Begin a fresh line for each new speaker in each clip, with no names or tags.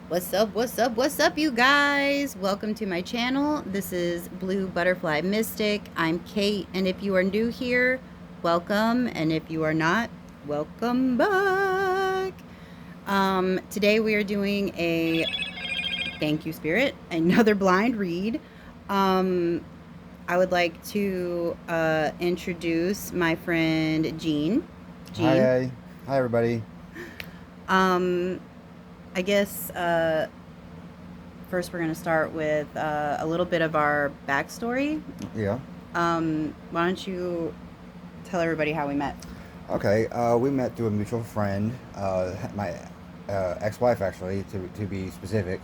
What's up? What's up? What's up, you guys? Welcome to my channel. This is Blue Butterfly Mystic. I'm Kate, and if you are new here, welcome, and if you are not, welcome back. Today we are doing a thank you spirit, another blind read. Um, I would like to introduce my friend Jean. Jean.
Hi, hi everybody.
Um, I guess first we're going to start with a little bit of our backstory.
Yeah.
Why don't you tell everybody how we met?
Okay. We met through a mutual friend, my ex-wife actually, to be specific.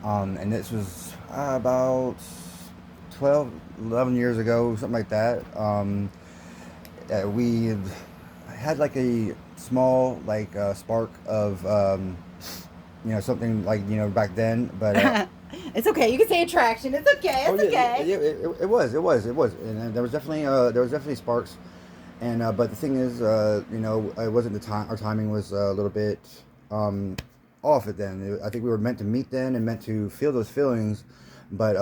And this was about 12, 11 years ago, something like that. We had like a small spark of something back then, but
It's okay. You can say attraction. It's okay.
oh
It's
yeah,
okay.
it was, and there was definitely sparks, and but the thing is, it wasn't the time. Our timing was a little bit um, off it then. I think we were meant to meet then and meant to feel those feelings, but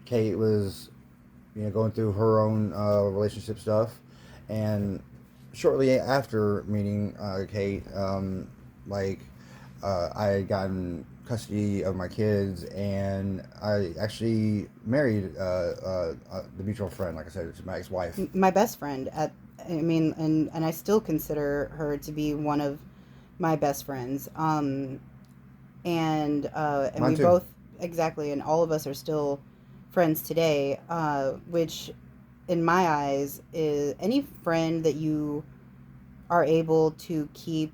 Kate was going through her own relationship stuff, and shortly after meeting Kate, like I had gotten custody of my kids, and I actually married the mutual friend. Like I said, it's my ex-wife.
My best friend and I still consider her to be one of my best friends. And
Mine
we
too.
both exactly, and all of us are still friends today. Which, in my eyes, is any friend that you are able to keep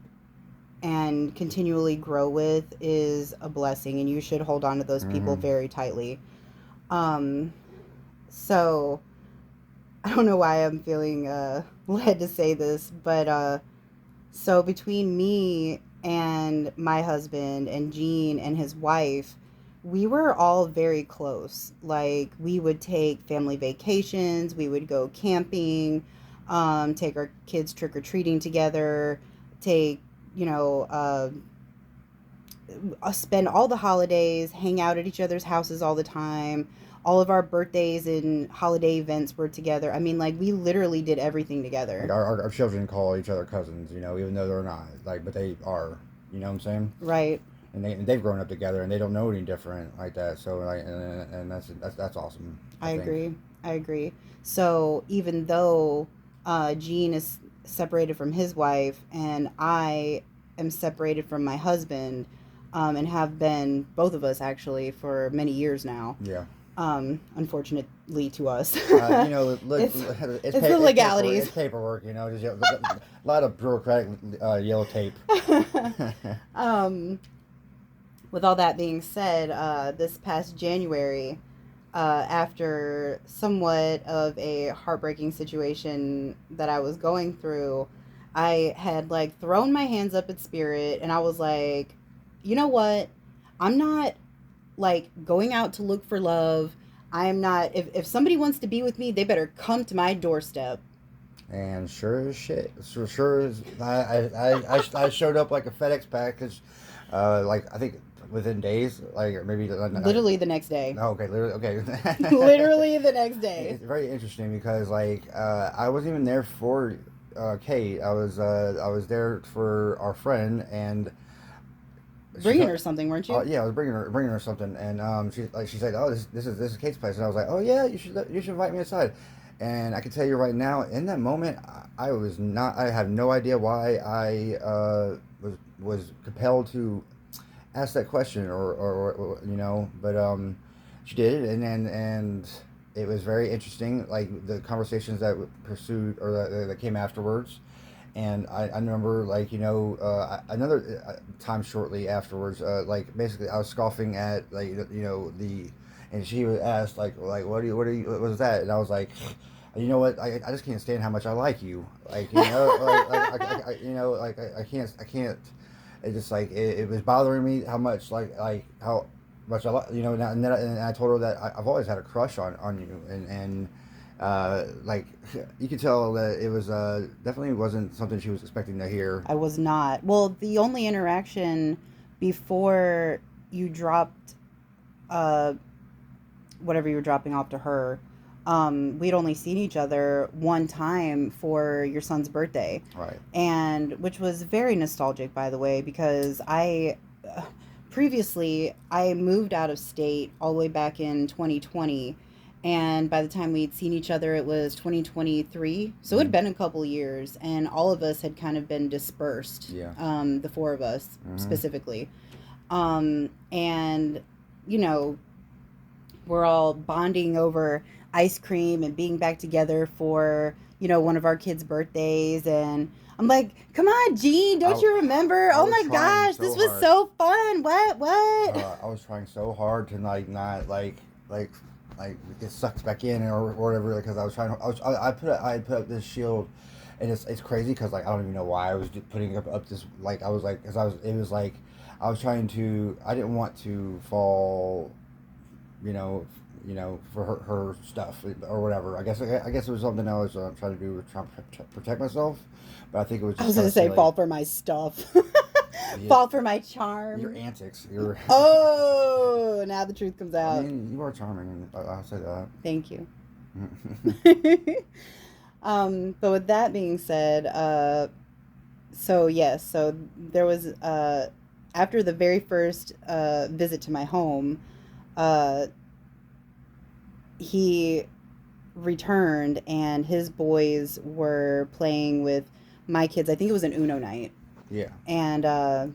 and continually grow with is a blessing, and you should hold on to those people
Hmm.
very tightly. Um, so I don't know why I'm feeling led to say this, but so between me and my husband and Gene and his wife, we were all very close. Like we would take family vacations, we would go camping, take our kids trick or treating together, take you know spend all the holidays, hang out at each other's houses all the time. All of our birthdays and holiday events were together. I mean, like we literally did everything
Like
together.
our children call each other cousins, even though they're not. Like, but they are. You know what I'm saying?
Right.
And they've grown up together, and they don't know any different like that. So like, and that's awesome. I
I
think.
agree. I agree. So even though Gene is separated from his wife and I am separated from my husband, and have been both of us actually for many years now,
Yeah.
unfortunately to us,
Look,
it's
it's
it's the
it's paper,
legalities.
it's paperwork. Just a lot of bureaucratic yellow tape.
um, with all that being said, this past January, after somewhat of a heartbreaking situation that I was going through, I had like thrown my hands up at spirit and I was like, you know what? I'm not like going out to look for love. I am not, if somebody wants to be with me, they better come to my doorstep.
And sure as shit, sure as I showed up like a FedEx package, like I think within days, like or maybe
Literally the next day.
no, okay, literally, okay.
Literally the next day.
It's very interesting because I wasn't even there for Kate. I was there for our friend, and she
Bringing
said,
her something, weren't
oh
you?
yeah, I was bringing her something, and she said, oh, this is Kate's place, and I was like, oh yeah, you should invite me inside. And I can tell you right now, in that moment, I was not. I have no idea why I was compelled to ask that question, or but she did, and it was very interesting. Like the conversations that pursued or that came afterwards, and I remember another time shortly afterwards, like basically I was scoffing at the, and she was asked like what was that, and I was like, you know what, I just can't stand how much I like you, I can't. It just it was bothering me how much how much I like and I told her that I've always had a crush on you, and like you could tell that it was definitely wasn't something she was expecting to hear.
I was not. Well, the only interaction before you dropped uh, whatever you were dropping off to her, we'd only seen each other one time for your son's birthday,
Right.
and which was very nostalgic, by the way, because uh, previously I moved out of state all the way back in 2020, and by the time we'd seen each other, it was 2023. So it had
Mm-hmm.
been a couple of years, and all of us had kind of been dispersed.
Yeah.
The four of us
Mm-hmm.
specifically, and you know we're all bonding over ice cream and being back together for one of our kids' birthdays. And I'm like, come on, Gene, don't
I,
you remember?
I
Oh
was
my
trying
gosh, this
so
was
hard.
so fun. What?
I was trying so hard to like not like like get sucked back in or whatever because I was trying. I put up this shield, and it's crazy because like I don't even know why I was putting up this like I was like because I was it was like I was trying to I didn't want to fall, you know. For her stuff or whatever. I guess it was something I was trying to do with trying to protect myself, but I think it was
I
just
was
kind
gonna
of
say
silly.
fall for my stuff.
Yeah,
Fall for my
your
charm.
antics. Your
Oh, now the truth comes
I
out.
mean, you are charming. I'll say that.
Thank you. But with that being said, so yes, so there was after the very first visit to my home, uh, he returned and his boys were playing with my kids. I think it was an Uno night,
Yeah.
and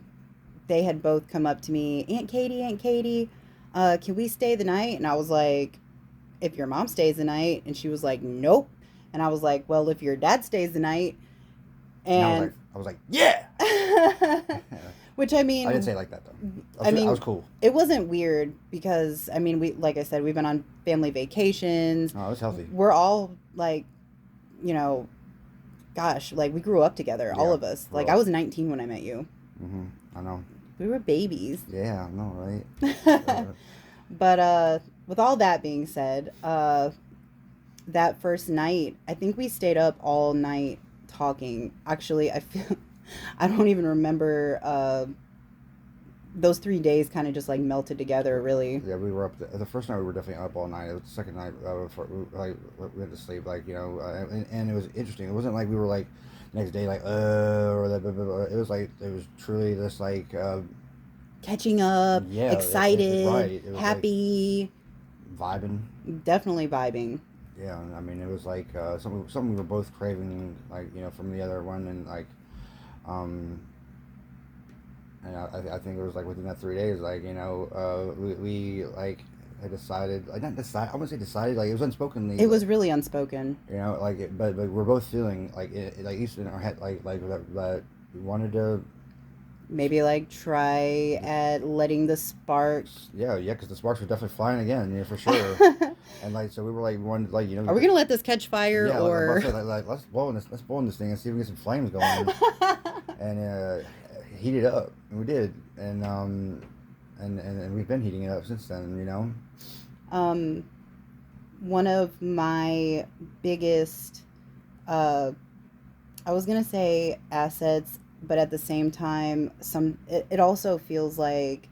they had both come up to me, Aunt Katie, can we stay the night? And I was like, if your mom stays the night, and she was like, nope. And I was like, well, if your dad stays the night,
And
and
I was like, yeah.
which I
I didn't say
mean,
it like that though.
I
I was
mean,
cool.
it wasn't weird because I mean, we like I said, we've been on family vacations.
No, I was healthy.
We're all like, you know, gosh, like we grew up together, all
Yeah.
of us. Like I
Well.
was 19 when I met you.
I know.
We were babies.
Yeah. I know. Right.
But with all that being said, that first night, I think we stayed up all night talking. Actually, I feel I don't even remember those 3 days kind of just like melted together really.
Yeah, we were up. The first night we were definitely up all night. It was the second night we had to sleep. Like and it was interesting. It wasn't like we were like next day like or that. Blah, blah, blah. It was like it was truly just like
Catching up,
yeah, right.
excited,
It was like
happy,
vibing.
definitely vibing.
Yeah, I mean it was like something we were both craving like from the other one and like um and I think it was like within that 3 days like we like had decided like not decide I wouldn't say decided like it was unspokenly
It was really unspoken.
like but we're both feeling like like each in our head like that we wanted to
Maybe like try at letting the spark.
yeah because the sparks were definitely flying again for sure and like so we were like we wanted like
Are we gonna let this catch fire
yeah, like, I'm about
or?
to say, like let's blow in this thing and see if we get some flames going, and heat it up, and we did, and we've been heating it up since then.
um, One of my biggest, uh, I was gonna say assets, but at the same time, it also feels like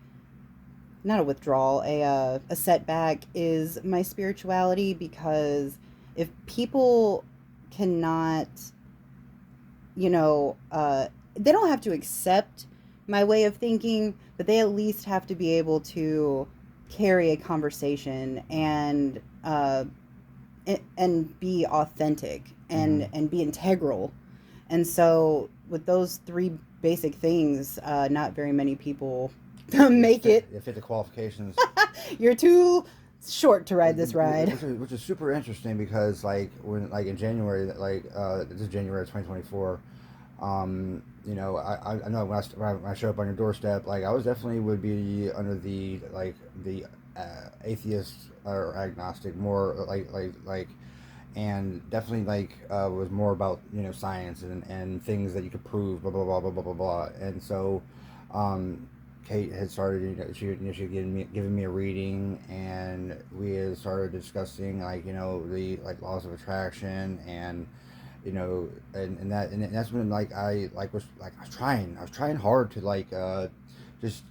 not a withdrawal, a setback is my spirituality because if people cannot, they don't have to accept my way of thinking, but they at least have to be able to carry a conversation and be authentic
Mm-hmm.
and be integral. And so with those three basic things, not very many people make it.
It fit the qualifications.
You're too short to ride this ride.
Which is super interesting because like when like in January like this is January of 2024. I know when I show up on your doorstep, like I was definitely would be under the atheist or agnostic, more and definitely was more about science and things that you could prove, blah blah blah blah blah blah blah. And so, Kate had started, she giving me a reading, and we had started discussing the laws of attraction and and that's when I was trying hard to just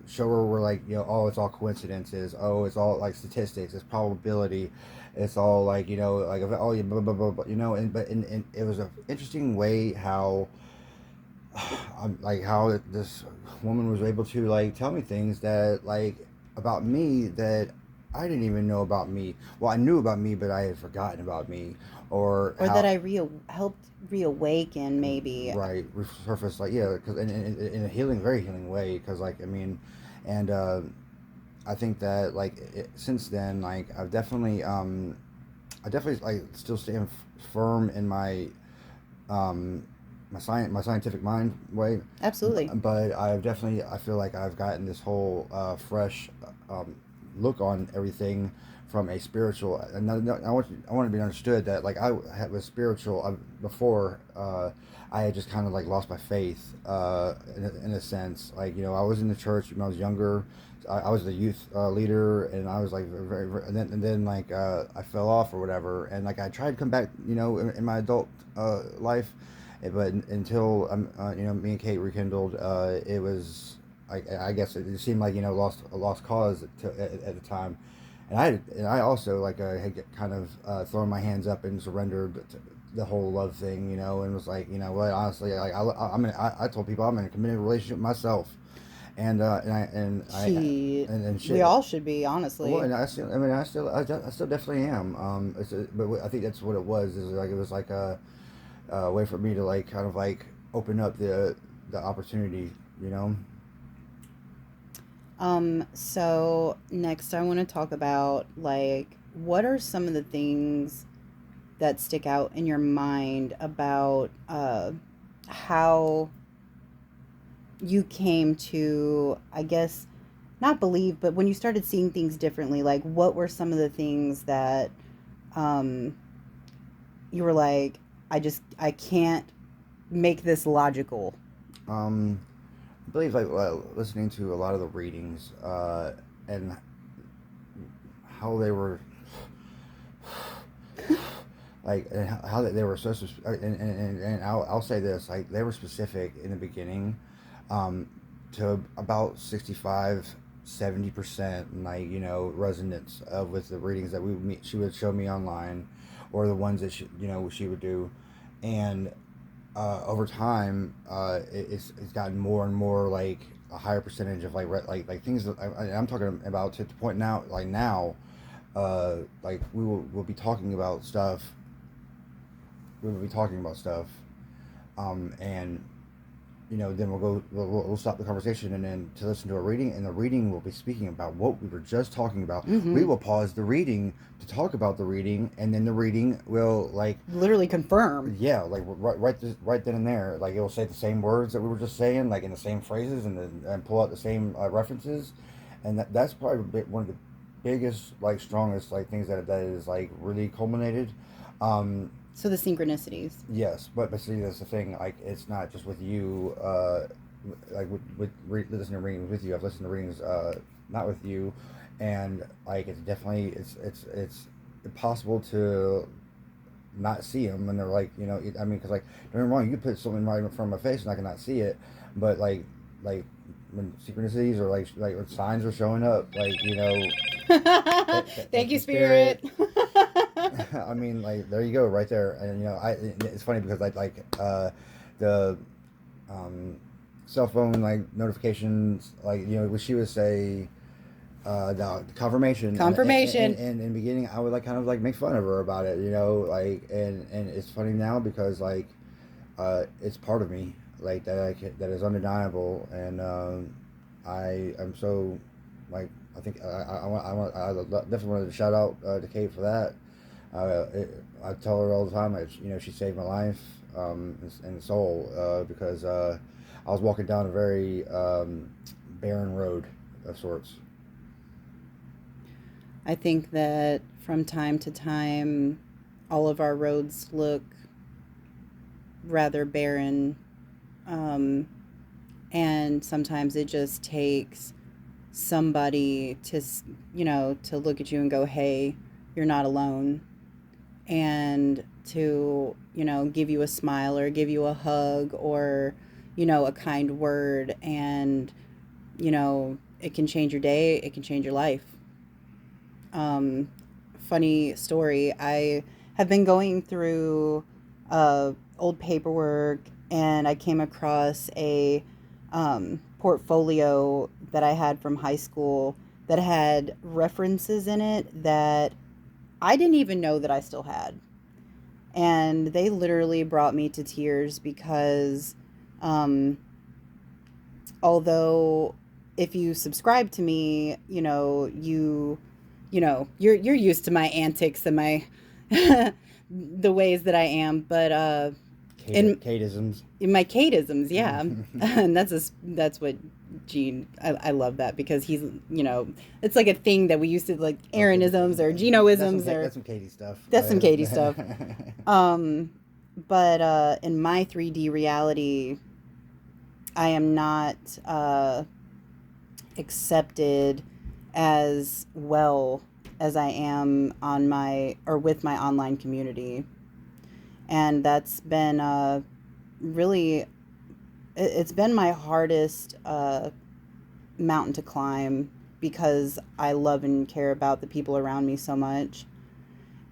show her where, like, oh, it's all coincidences, oh, it's all like statistics, it's probability, it's all like, like, oh yeah, blah blah blah, blah, and it was an interesting way how like how this woman was able to like tell me things that like about me that I didn't even know about me. Well, I knew about me, but I had forgotten about me, or
Or that
how
I helped reawaken, maybe.
right resurface, like, yeah, because in a healing, very healing way, because like, I mean, and I think that like since then, like I definitely like still stand firm in um, my scientific mind way,
Absolutely.
but I feel like I've gotten this whole fresh um, look on everything from a spiritual. And I want to be understood that like was spiritual before. I had just kind of like lost my faith in a sense. Like, I was in the church when I was younger. I was the youth leader, and I was like and then like I fell off or whatever, and like I tried to come back, in my adult life, but until me and Kate rekindled, it was I guess it seemed like, lost a lost cause at the time, and I also like had kind of thrown my hands up and surrendered to the whole love thing, and was like, well, honestly, like I told people I'm in a committed relationship myself, and I
She,
and
we
shit.
all should be,
Well,
honestly.
and I still definitely am. But I think that's what it was. Is like it was like a way for me to like kind of like open up the opportunity, you know.
So next I want to talk about, like, what are some of the things that stick out in your mind about how you came to, I guess, not believe, but when you started seeing things differently, like what were some of the things that um you were like, I can't make this logical.
Um, I believe like listening to a lot of the readings and how they were like and how they were so and I'll say this, like they were specific in the beginning, um, to about 65-70%, like, resonance with the readings that she would show me online, or the ones that she would do, and over time, it's gotten more and more like a higher percentage of like like things that I'm talking about to the point now, like now, like we'll be talking about stuff. We will be talking about stuff, and then we'll stop the conversation and then to listen to a reading, and the reading will be speaking about what we were just talking about. We
Mm-hmm.
will pause the reading to talk about the reading, and then the reading will like,
Literally confirm.
yeah, like right then and there, like it will say the same words that we were just saying, like in the same phrases, and pull out the same references, and that's probably one of the biggest, like strongest, like things that is like really culminated. Um,
So the synchronicities.
yes, but see, that's the thing. Like, it's not just with you. Like listening to readings with you, I've listened to readings not with you, and like it's definitely it's impossible to not see them, and they're like, I mean, because like, don't get me wrong, you could put something right in front of my face and I cannot see it, but like when synchronicities or like when signs are showing up, like,
Thank
thank
you,
you, spirit.
Spirit.
I mean, like, there you go, right there. And it's funny because the um, cell phone like notifications, like, when she would say the confirmation,
Confirmation.
and in the beginning, I would like kind of like make fun of her about it, like, and it's funny now because like it's part of me, like that is undeniable, and I am so like, I think I definitely wanted to shout out to Kate for that. I tell her all the time, she saved my life, and soul, because I was walking down a very barren road of sorts.
I think that from time to time, all of our roads look rather barren. Um, and sometimes it just takes somebody to, to look at you and go, hey, you're not alone. And to, give you a smile or give you a hug or, a kind word. And you know, it can change your day, it can change your life. Um, Funny story, I have been going through old paperwork and I came across a portfolio that I had from high school that had references in it that I didn't even know that I still had. And they literally brought me to tears because um, although if you subscribe to me, you're used to my antics and my the ways that I am, but in
Cadeisms.
my Kateisms, yeah. And that's what Gene, I love that because he's, it's like a thing that we used to like
Okay,
Aaronisms or Genoisms or
that's some Katie stuff.
that's some Katie stuff. Um, but in my 3D reality, I am not accepted as well as I am on my or with my online community, and that's been really it's been my hardest mountain to climb because I love and care about the people around me so much,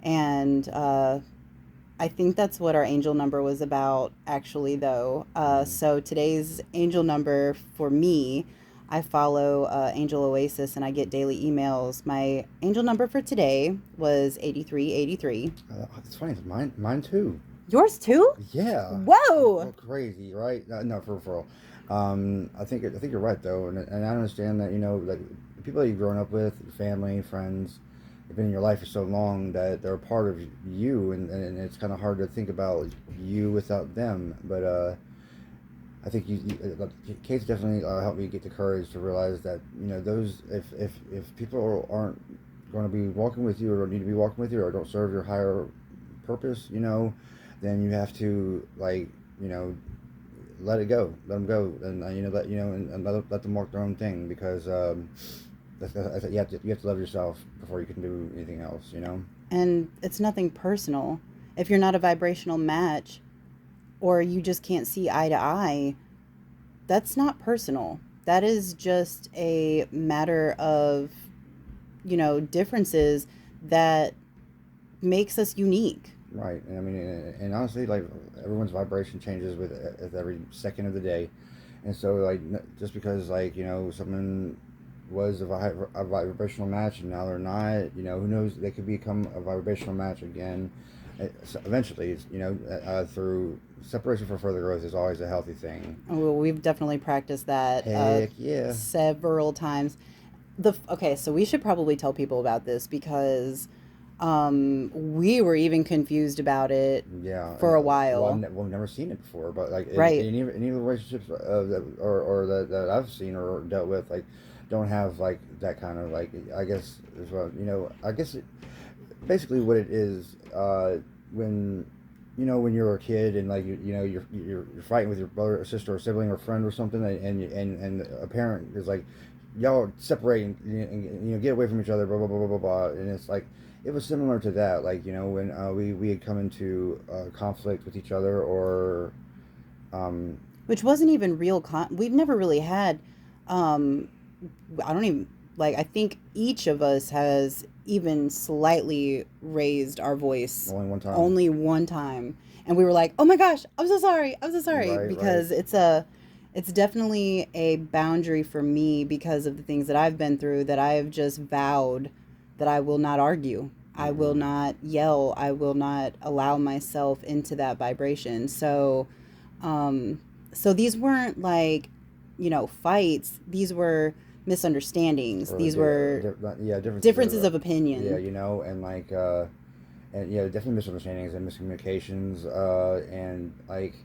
and I think that's what our angel number was about, actually, though.
Mhm.
So today's angel number for me, I follow Angel Oasis and I get daily emails. My angel number for today was 8383.
It's funny. It's mine too.
Yours too?
Yeah.
Whoa!
Crazy, right? No, for real. I think you're right though, and I understand that like the people that you've grown up with, your family, friends, they've been in your life for so long that they're a part of you, and it's kind of hard to think about you without them. But I think Kate's definitely helped me get the courage to realize that those if people aren't going to be walking with you or don't need to be walking with you or don't serve your higher purpose, then you have to let it go, let them go, and and let them walk their own thing because you have to love yourself before you can do anything else.
And it's nothing personal. If you're not a vibrational match or you just can't see eye to eye, that's not personal. That is just a matter of, differences that makes us unique.
Right, and I mean, and honestly, like everyone's vibration changes with every second of the day, and so just because someone was a vibrational match and now they're not, who knows? They could become a vibrational match again. So eventually, through separation for further growth is always a healthy thing.
Well, we've definitely practiced that
Heck yeah,
several times. Okay, so we should probably tell people about this because we were even confused about it
yeah.
for a
Well,
while.
we've never seen it before, but like
Right.
any of the relationships or that I've seen or dealt with, like don't have like that kind of like I guess as well. I guess basically what it is when when you're a kid and like you're fighting with your brother or sister or sibling or friend or something and a parent is like y'all separate and get away from each other, blah blah blah blah blah blah, and it's like it was similar to that, like when we had come into conflict with each other or um,
Which wasn't even we've never really had um I don't even like I think each of us has even slightly raised our voice
only one time.
only one time, and we were like, "Oh my gosh, I'm so sorry,"
Right, right.
because it's definitely a boundary for me because of the things that I've been through that I have just vowed that I will not argue. I will
Mm-hmm.
not yell. I will not allow myself into that vibration. Um, so these weren't like, fights. These were misunderstandings.
Or
These were
yeah, differences
differences of
yeah,
opinion.
and like and yeah, definitely misunderstandings and miscommunications and like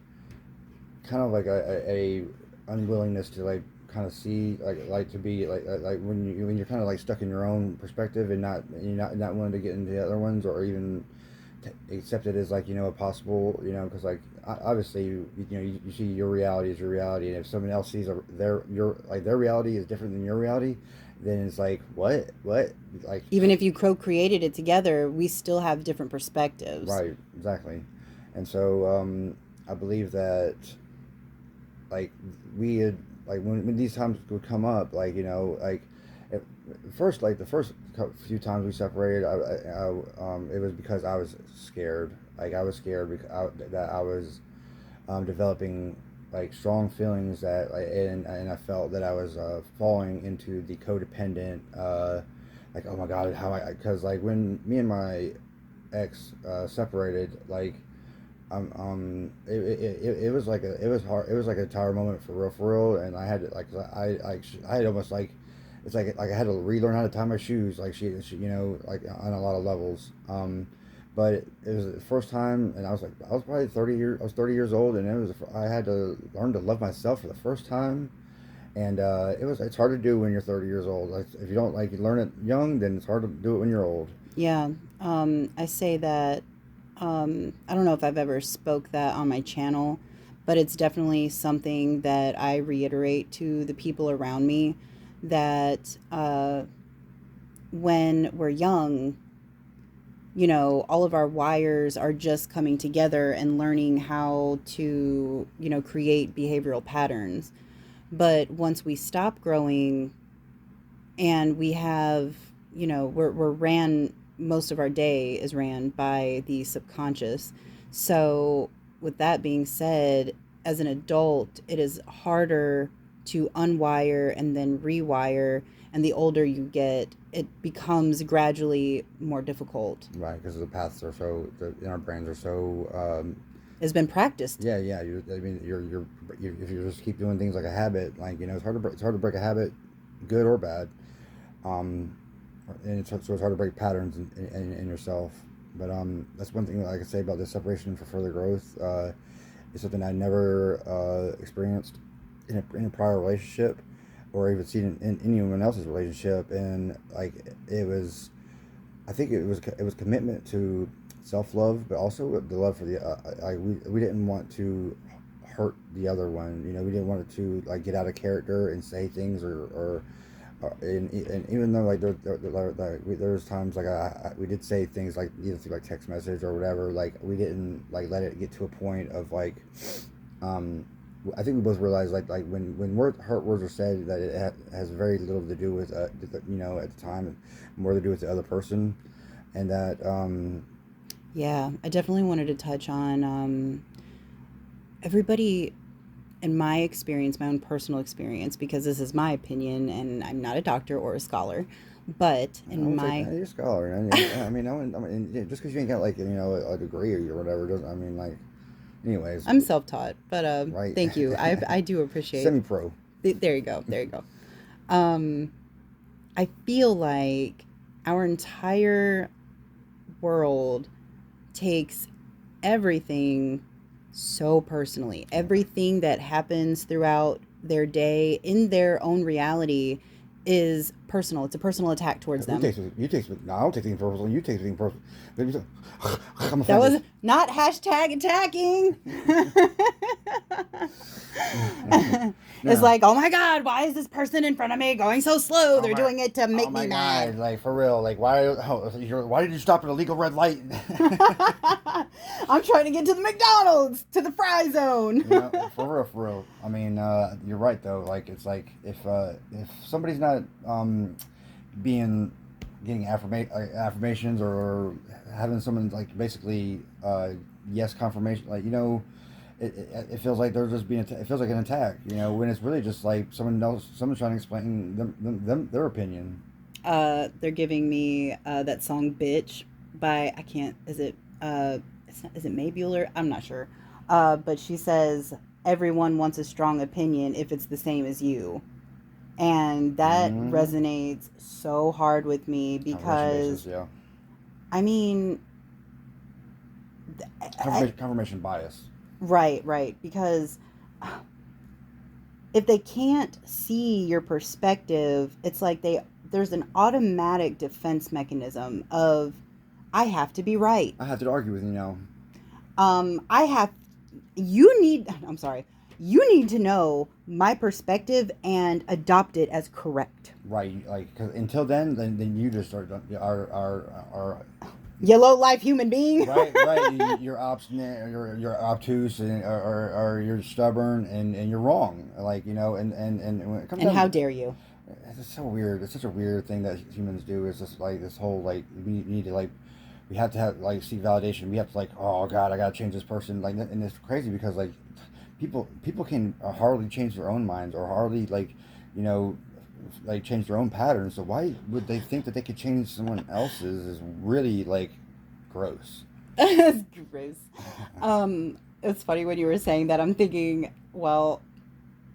kind of like a unwillingness to like kind of see like to be like when you're kind of like stuck in your own perspective and not willing to get into the other ones or even accept it as like a possible because like obviously you see your reality is your reality, and if someone else sees their reality is different than your reality, then it's like what like
Even if you co-created it together, we still have different perspectives.
right, exactly. And so I believe that like we had like when these times would come up, like like at first, like the first few times we separated, it was because I was scared. Like I was scared that I was developing like strong feelings that and I felt that I was falling into the codependent like oh my god how I because like when me and my ex separated like it was like it was hard, it was like a tower moment for real, and I had to like I had almost like it's like I had to relearn how to tie my shoes like she like on a lot of levels but it was the first time, and I was probably 30 years old, and it was I had to learn to love myself for the first time, and it's hard to do when you're 30 years old. Like, if you don't like you learn it young, then it's hard to do it when you're old.
Yeah. I say that I don't know if I've ever spoke that on my channel, but it's definitely something that I reiterate to the people around me that when we're young, all of our wires are just coming together and learning how to, create behavioral patterns. But once we stop growing and we have, we're ran, most of our day is ran by the subconscious. So, with that being said, as an adult, it is harder to unwire and then rewire. And the older you get, it becomes gradually more difficult.
Right, because the paths are so in our brains are so
It's been practiced.
yeah, yeah. I mean, you if you just keep doing things like a habit, like it's hard to break a habit, good or bad. Um, and so it's hard to break patterns in yourself. But that's one thing that I could say about this separation for further growth. Is something I never experienced in a prior relationship, or even seen in anyone else's relationship. And like it was, I think it was commitment to self love, but also the love for the we didn't want to hurt the other one. We didn't want it to like get out of character and say things or and even though like there's times like we did say things like either through like text message or whatever, like we didn't like let it get to a point of like um I think we both realized like when hurt words are said that it has very little to do with at the time, more to do with the other person, and that
Yeah, I definitely wanted to touch on everybody, in my experience, my own personal experience, because this is my opinion and I'm not a doctor or a scholar, but
I
in
would say
my,
you're a scholar. I mean, yeah, just because you ain't got like a degree or whatever doesn't. I mean, like, anyways,
I'm self-taught, but
right?
thank you. I do appreciate.
Semi-pro.
There you go. There you go. Um, I feel like our entire world takes everything so personally. Everything that happens throughout their day in their own reality is personal. It's a personal attack towards
You
them.
take you take no, I don't take things personal. You take things personal. I'm
That was
offended.
not hashtag attacking. It's
No.
like, oh my God, why is this person in front of me going so slow?
Oh
They're
my,
doing it to
oh
make
my
me
God!
mad.
Like for real, like why did you stop at a legal red light?
I'm trying to get to the McDonald's, to the fry zone.
For real. I mean, you're right though. Like it's like if somebody's not being getting affirmations or having someone like basically yes confirmation, like it feels like they're just being it feels like an attack, when it's really just like someone's trying to explain them their opinion.
They're giving me that song "Bitch" by, I can't. Is it it's not, is it May Bueller? I'm not sure. But she says everyone wants a strong opinion if it's the same as you, and that
Mm-hmm.
resonates so hard with me
Confirmation basis,
because
yeah.
I mean,
Confirmation bias.
right, right, because if they can't see your perspective, it's like there's an automatic defense mechanism of I have to be right.
I have to argue with you now.
I have, you need, I'm sorry, you need to know my perspective and adopt it as correct.
Right, like 'cause until then you just are
You low life human being.
right. You're obstinate, or you're obtuse, or you're stubborn, and you're wrong. Like, and when it comes
And
down
how
to,
dare you?
it's so weird. It's such a weird thing that humans do. Is just like this whole like we need to like we have to have like seek validation. We have to like, oh God, I gotta change this person. Like, and it's crazy because like people can hardly change their own minds, or hardly you know like change their own patterns. So why would they think that they could change someone else's? Is really like gross.
It's gross. It's funny when you were saying that. I'm thinking, well,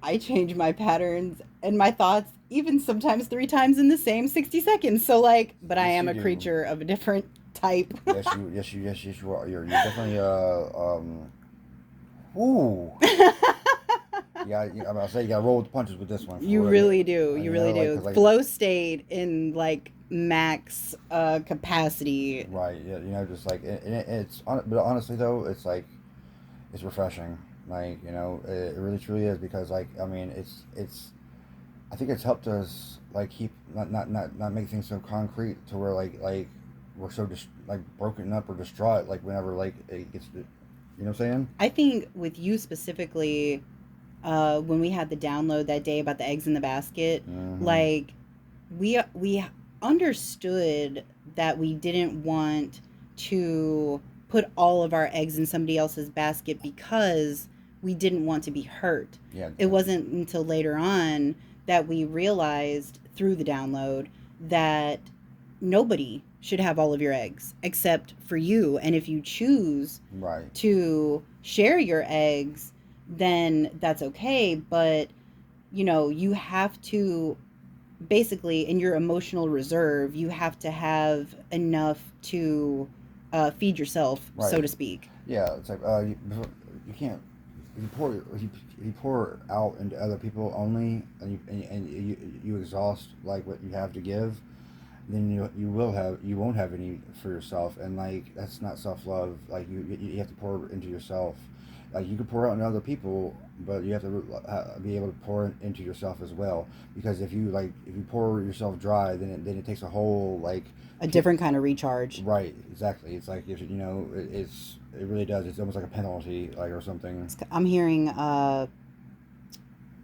I change my patterns and my thoughts even sometimes 3 times in the same 60 seconds. So like, but I
Yes,
am
you
a
do.
creature of a different type.
Yes, you are. You're definitely ooh. Yeah, I'm about to say you gotta roll with the punches with this one
You
for real.
really do. You really
Like,
do.
cause like,
Flow state in like max capacity.
right, yeah, just like, but honestly though, it's like, it's refreshing. Like, it really truly is, because like, I mean, I think it's helped us like keep not make things so concrete to where like we're so like broken up or distraught like whenever like it gets, what I'm saying?
I think with you specifically, when we had the download that day about the eggs in the basket,
Mm-hmm.
like we understood that we didn't want to put all of our eggs in somebody else's basket because we didn't want to be hurt.
Yeah.
It wasn't until later on that we realized through the download that nobody should have all of your eggs except for you. And if you choose
Right.
to share your eggs, then that's okay. But, you have to basically, in your emotional reserve, you have to have enough to feed yourself, so
Right.
to speak.
Yeah. It's like you can't, if you pour out into other people only, and you exhaust like what you have to give, then you won't have any for yourself, and like that's not self love. Like you have to pour into yourself. Like you can pour out into other people, but you have to be able to pour into yourself as well. Because if you pour yourself dry, then it takes a whole like
A different kind of recharge.
right, exactly. It's like, if it really does. It's almost like a penalty, like, or something.
I'm hearing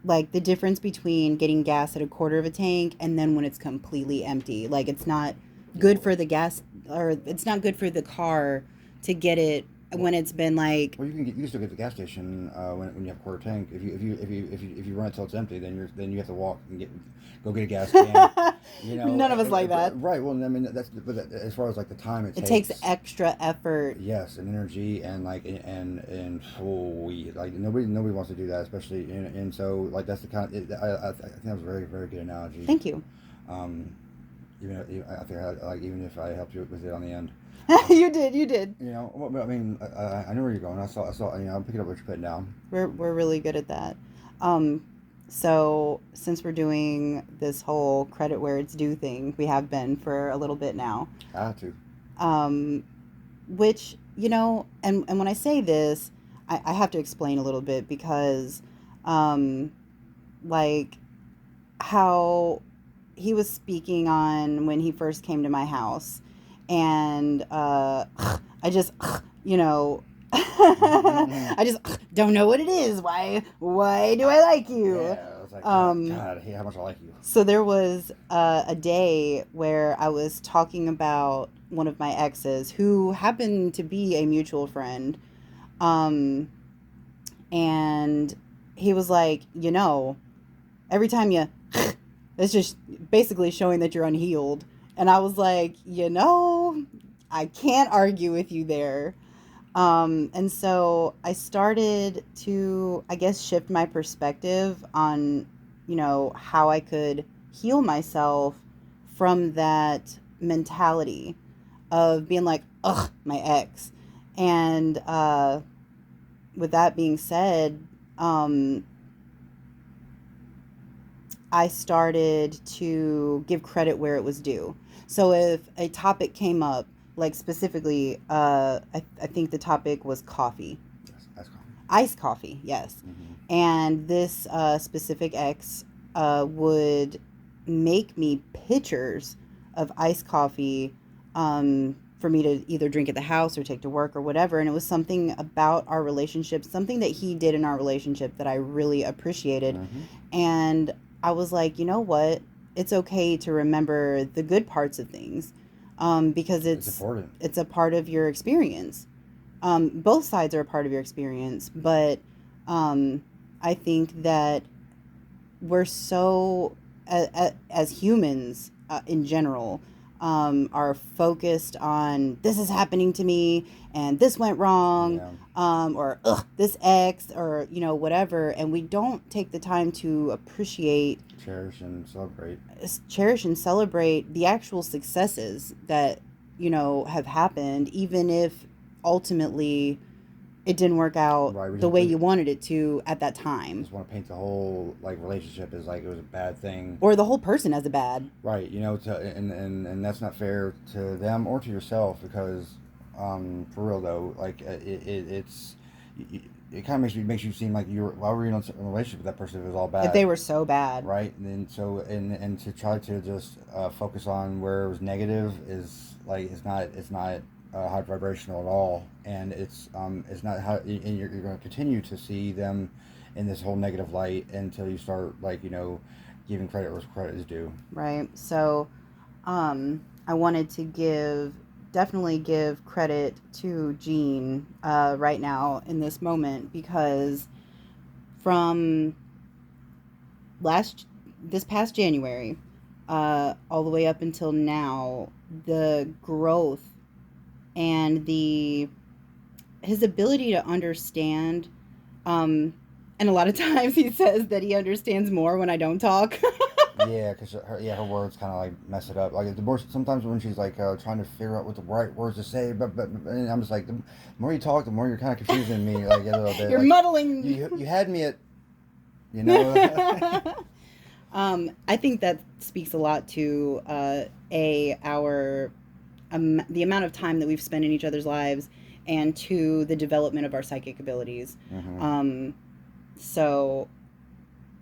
like the difference between getting gas at a quarter of a tank and then when it's completely empty. Like it's not good
Well,
for the gas, or it's not good for the car to get it
well,
when it's been like
you can still get the gas station when you have a quarter tank. If you run it till it's empty, then you have to walk and go get a gas can.
none of us like that.
Right. Well, I mean, as far as like the time it
It takes
takes.
extra effort.
Yes, and energy, and like, and holy, like nobody wants to do that, especially, and so like that's the kind of, I think that was a very, very good analogy.
Thank you.
Um, I think like, even if I helped you with it on the end.
You did.
Well, I mean, I know where you're going. I saw. I'm picking up what you're putting down.
We're really good at that. Um, so since we're doing this whole credit where it's due thing, we have been for a little bit now.
I have to.
Um, which and when I say this, I have to explain a little bit because, um, like how he was speaking on when he first came to my house, and I just I just don't know what it is. Why do I like you?
Yeah, I was like,
Um,
God, hey, how much I like you.
so there was a day where I was talking about one of my exes who happened to be a mutual friend. Um, and he was like, every time you, it's just basically showing that you're unhealed. And I was like, I can't argue with you there. And so I started to, I guess, shift my perspective on, how I could heal myself from that mentality of being like, ugh, my ex. And with that being said, um, I started to give credit where it was due. So if a topic came up, like specifically, I think the topic was coffee,
That's cool.
iced coffee, yes.
Mm-hmm.
And this specific ex would make me pictures of iced coffee, for me to either drink at the house or take to work or whatever. And it was something about our relationship, something that he did in our relationship that I really appreciated.
Mm-hmm.
And I was like, you know what? It's okay to remember the good parts of things, because
It's important.
it's a part of your experience. Both sides are a part of your experience, but I think that we're so, as humans in general, are focused on this is happening to me and this went wrong,
Yeah.
or ugh, this ex, or whatever, and we don't take the time to appreciate, cherish and celebrate the actual successes that have happened, even if ultimately it didn't work out
Right.
the way you wanted it to at that time,
Just want to paint the whole like relationship as like it was a bad thing.
or the whole person as a bad.
Right. And that's not fair to them or to yourself because, for real though, like it kind of makes you seem like why were you in a relationship with that person if it was all bad?
If they were so bad.
Right. And then and to try to just focus on where it was negative is like it's not high vibrational at all, and it's not how, and you're going to continue to see them in this whole negative light until you start like giving credit where credit is due.
Right. So I wanted to definitely give credit to Gene right now in this moment, because from this past January all the way up until now, the growth and his ability to understand, and a lot of times he says that he understands more when I don't talk.
Yeah, because her words kind of like mess it up. Like the more sometimes when she's like trying to figure out what the right words to say, but and I'm just like, the more you talk, the more you're kind of confusing me like a little bit.
You're
like,
muddling.
You had me at,
I think that speaks a lot to our the amount of time that we've spent in each other's lives, and to the development of our psychic abilities.
Mm-hmm.
So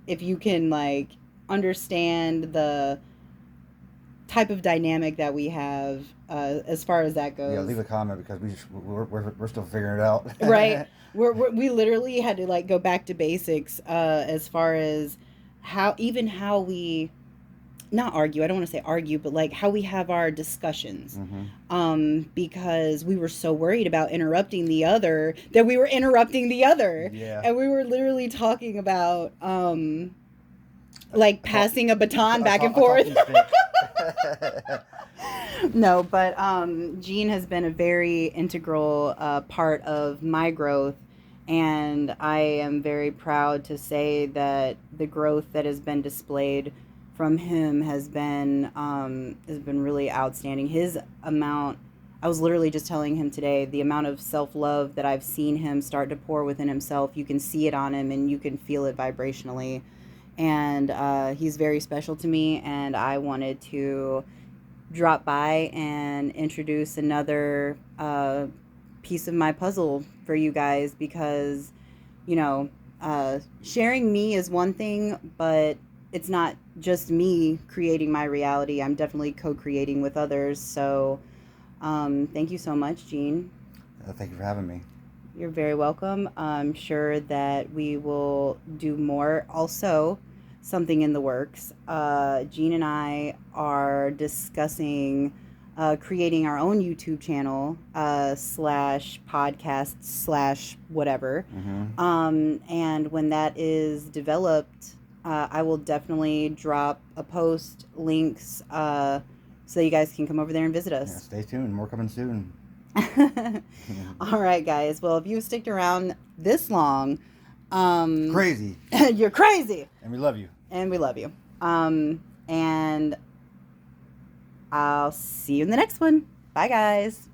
if you can like understand the type of dynamic that we have as far as that goes,
yeah, leave a comment because we're still figuring it out.
Right. We literally had to like go back to basics as far as how we not argue. I don't want to say argue, but like how we have our discussions.
Mm-hmm.
Because we were so worried about interrupting the other that we were interrupting the other.
Yeah.
And we were literally talking about like passing a baton back and forth. No, but Gene has been a very integral part of my growth, and I am very proud to say that the growth that has been displayed from him has been really outstanding. His amount, I was literally just telling him today, the amount of self-love that I've seen him start to pour within himself, you can see it on him and you can feel it vibrationally. And he's very special to me, and I wanted to drop by and introduce another piece of my puzzle for you guys, because sharing me is one thing, but it's not just me creating my reality. I'm definitely co-creating with others. So thank you so much, Gene.
Thank you for having me.
You're very welcome. I'm sure that we will do more. Also, something in the works. Gene and I are discussing creating our own YouTube channel / podcast / whatever.
Mm-hmm.
And when that is developed, I will definitely drop a post, links, so you guys can come over there and visit us.
Yeah, stay tuned. More coming soon.
All right, guys. Well, if you sticked around this long,
crazy.
You're crazy.
And we love you.
And we love you. And I'll see you in the next one. Bye, guys.